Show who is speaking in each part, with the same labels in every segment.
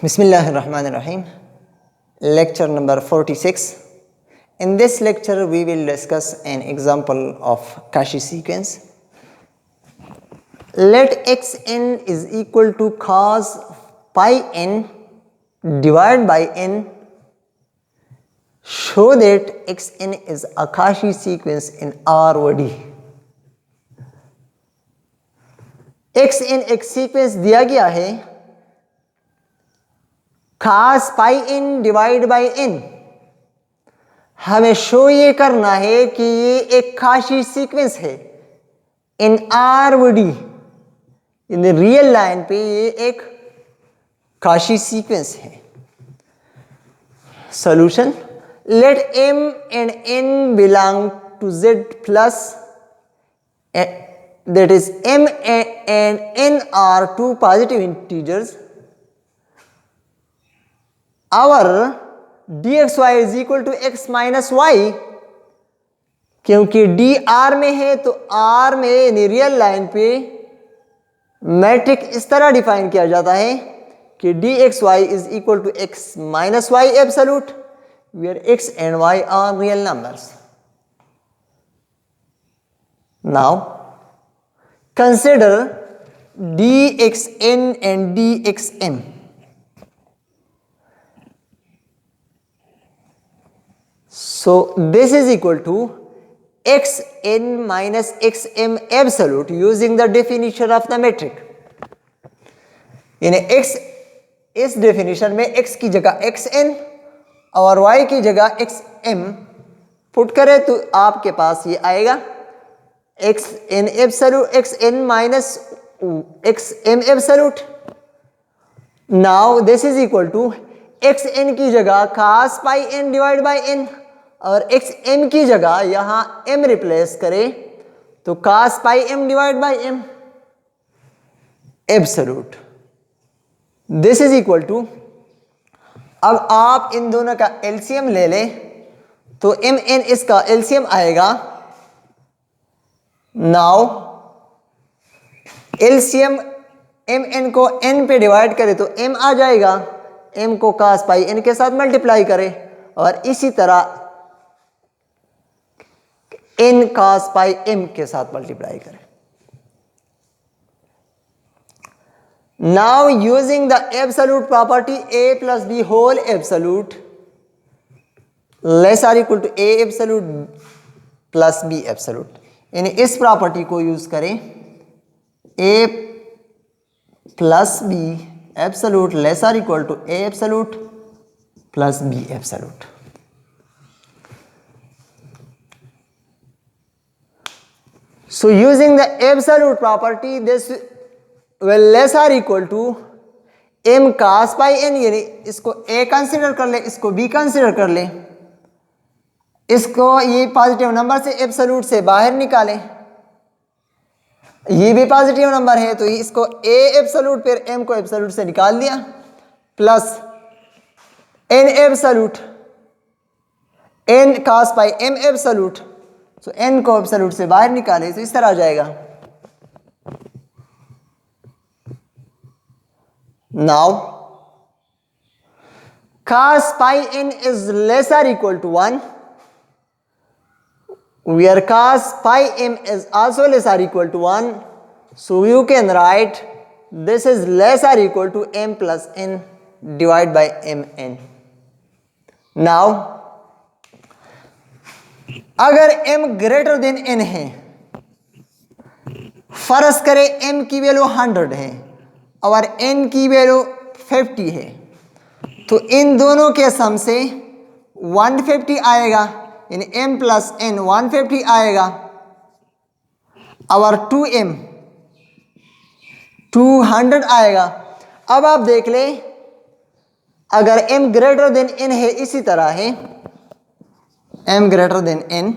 Speaker 1: Bismillahirrahmanirrahim. Lecture number 46. In this lecture, we will discuss an example of Cauchy sequence. Let xn is equal to cos pi n divided by n. Show that xn is a Cauchy sequence in R or D. xn एक sequence दिया गया है cos pi n divide by n. हमें show ये करना है कि ये एक Cauchy सीक्वेंस है इन आर व डी. इन रियल लाइन पे ये एक Cauchy सीक्वेंस है. Solution: let m and n belong to z plus, that is m and n are two positive integers. Our dxy is equal to x minus y. क्योंकि d r में है तो r में real line पे matric इस तरह define किया जाता है कि dxy is equal to x minus y absolute, where x and y are real numbers. Now consider dxn and dxm. So this is equal to xn minus xm absolute using the definition of the metric. यानी x इस definition में x की जगह xn और y की जगह xm put करें तो आपके पास ये आएगा xn absolute, xn minus xm absolute. Now this is equal to xn की जगह cos pi n divide by n और xm की जगह यहां m रिप्लेस करें तो cos pi m divide by m absolute. This is equal to, अब आप इन दोनों का एलसीएम ले लें तो mn इसका एलसीएम आएगा. नाउ एलसीएम mn को n पे डिवाइड करें तो m आ जाएगा. m को cos pi n के साथ मल्टीप्लाई करें और इसी तरह n cos pi m के साथ मल्टीप्लाई करें. Now using the absolute property a plus b whole absolute less or equal to a absolute plus b absolute. यानी इस प्रॉपर्टी को यूज करें a plus b absolute less और equal to a absolute plus b absolute. So using the absolute property, this will less or equal to m cos pi n. यानी इसको a consider कर ले, इसको b consider कर ले, इसको ये पॉजिटिव नंबर से एब्सोल्यूट से बाहर निकालें, ये भी पॉजिटिव नंबर है तो इसको a एब्सोल्यूट फिर m को एब्सोल्यूट से निकाल दिया plus n absolute n cos pi m absolute. तो n को एब्सोल्यूट से बाहर निकाले तो इस तरह आ जाएगा. Now cos pi n is less or equal to 1, where cos pi m is also less or equal to 1. So you can write this is less or equal to m plus n divided by mn. Now अगर m greater than n है, फर्ज करें m की value 100 है और n की value 50 है तो इन दोनों के सम से 150 आएगा. यानी m प्लस n 150 आएगा और 2m 200 आएगा. अब आप देख ले अगर m ग्रेटर देन n है, इसी तरह है m ग्रेटर देन n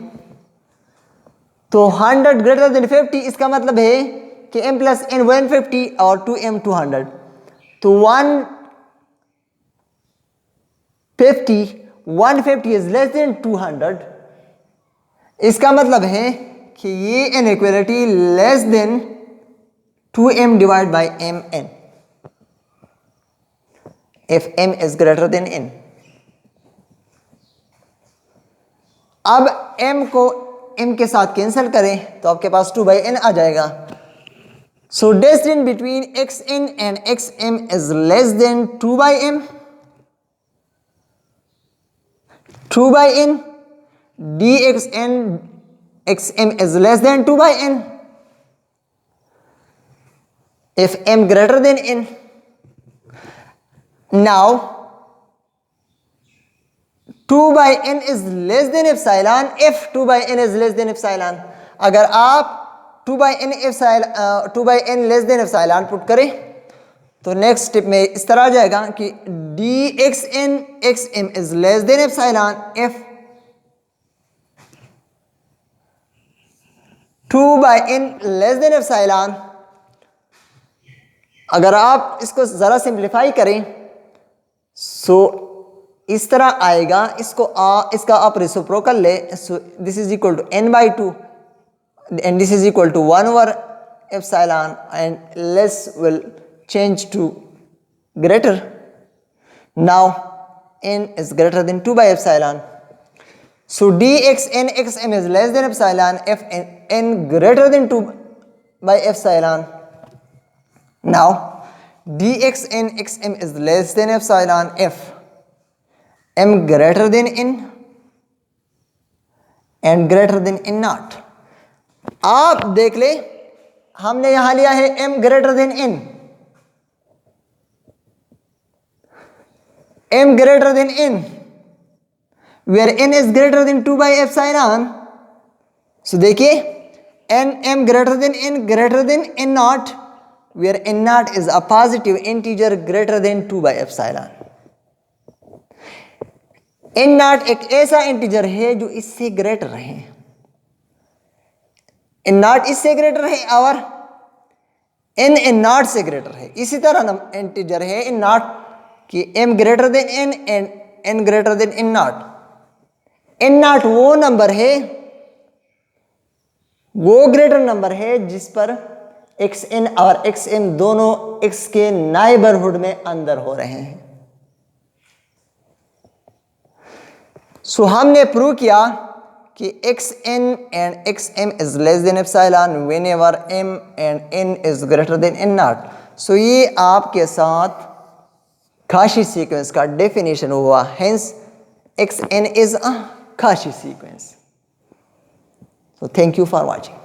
Speaker 1: तो 100 ग्रेटर देन 50, इसका मतलब है कि m प्लस n 150 और 2m 200 तो 150 इज लेस देन 200. इसका मतलब है कि ये inequality less than 2m divide by mn. if m is greater than n. अब m को m के साथ कैंसिल करें तो आपके पास 2/n आ जाएगा. So distance between xn and xm is less than 2/m. 2/n dxn xm is less than 2/n if m greater than n. Now 2/n is less than epsilon if 2/n is less than epsilon. अगर आप 2/n less than epsilon put करें तो next step में इस तरह आ जाएगा कि dxn xm is less than epsilon if 2/n less than epsilon. अगर आप इसको जरा सिंप्लीफाई करें सो इस तरह आएगा. इसका आप रेसिप्रोकल ले. So this is equal to n/2 and this is equal to 1 over epsilon and less will change to greater. Now n is greater than 2 by epsilon. So dxn xm is less than epsilon if n greater than 2 by epsilon. Now dxn xm is less than epsilon if m greater than n and greater than n naught. आप देख ले हमने यहां लिया है m greater than n. m greater than n where n is greater than 2 by epsilon. So देखिए m greater than n naught where n naught is a positive integer greater than 2 by epsilon. n naught एक ऐसा integer है जो इससे greater है. n not इससे greater है और n नॉट से ग्रेटर है. इसी तरह इंटीजर है n नॉट कि m greater than n and n greater than n not. n not वो नंबर है, वो ग्रेटर नंबर है जिस पर xn और xm दोनों x के नाइबरहुड में अंदर हो रहे हैं. सो हमने प्रूव किया कि xn and xm is less than epsilon whenever m and n is greater than n naught. So ये आपके साथ Cauchy sequence का डेफिनेशन हुआ. Hence xn is a Cauchy sequence. So thank you for watching.